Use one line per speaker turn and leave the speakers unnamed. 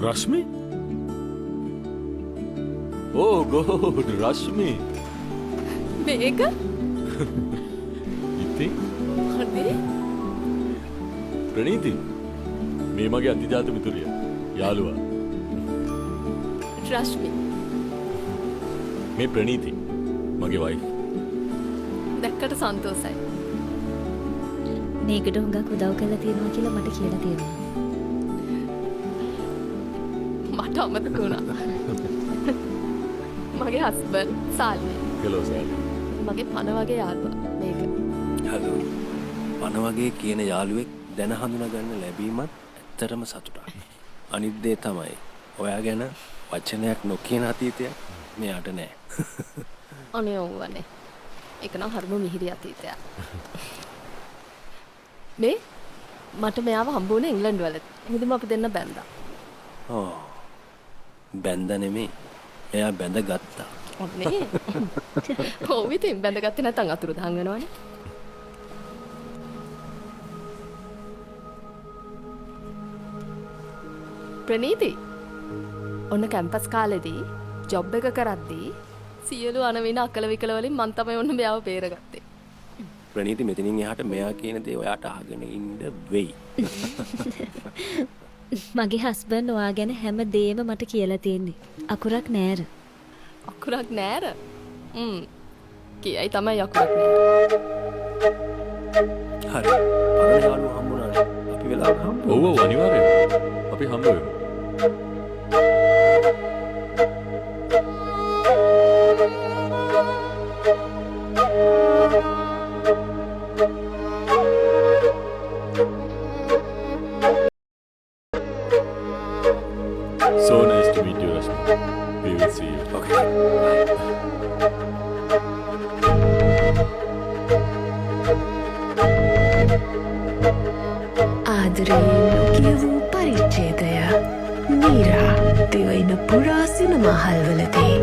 Rashmi? Oh God, Rashmi.
මේක
ඉතින්
අනේ
ප්‍රණීති මේ මගේ අතිජාත මිතුරිය යාළුවා.
රශ්මි
මේ ප්‍රණීති මගේ වයිෆ්.
දැක්කට සන්තෝසයි.
මේකට හුඟක් උදව් කරලා තියෙනවා කියලා මට කියලා තියෙනවා.
මට අමතක වුණා. මගේ හස්බන්ඩ් සාල්වේ.
හෙලෝ සාලි.
මගේ පණ වගේ යාළුවා මේක.
හලෝ පණ වගේ කියන යාළුවෙක් දැන හඳුනා ගන්න ලැබීමත් ඇත්තටම සතුටක්. අනිත් දේ තමයි ඔයා ගැන වචනයක් නොකියන අතීතයක් මෙයාට නෑ.
අනේ ඔව්වනේ. ඒක නම් හරිම මිහිරි අතීතයක්. මේ මට මෙයාව හම්බ වුණේ ඉංග්‍රීසි වලදී. එහෙනම් අපි දෙන්න බැන්දා.
ඕ බැඳ නෙමෙයි. එයා බැඳගත්තා.
ඔන්නේ. ඔව් ඉතින් බැඳගත්තේ නැත්නම් අතුරු දහන් වෙනවනේ. ප්‍රනීති ඔන්න කැම්පස් කාලෙදී ජොබ් එක කරද්දී සියලු අනවින අකල විකල වලින් මං තමයි ඔන්න මෙයාව බේරගත්තේ.
ප්‍රණීති මෙතනින් එහාට මෙයා කියන දේ ඔයාට අහගෙන ඉන්න වෙයි.
මගේ හස්බන්ඩ් ඔයා ගැන හැම දෙයක්ම මට කියලා තියෙන්නේ. අකුරක් නෑර.
අකුරක් නෑර. කියයි තමයි අකුරක් නෑර.
හරි. පරණ යාළුවෝ හම්බුණානේ. අපි වෙලාවට හම්බ
ඔව් ඔව් අනිවාර්යයෙන්. අපි හම්බ වෙමු. So nice to meet you, Rashmi. We will see you.
Okay.
ආදරයෙන් නොකියවූ පරිච්ඡේදය මීරා දිවයින පුරා සිනමාහල්වලදී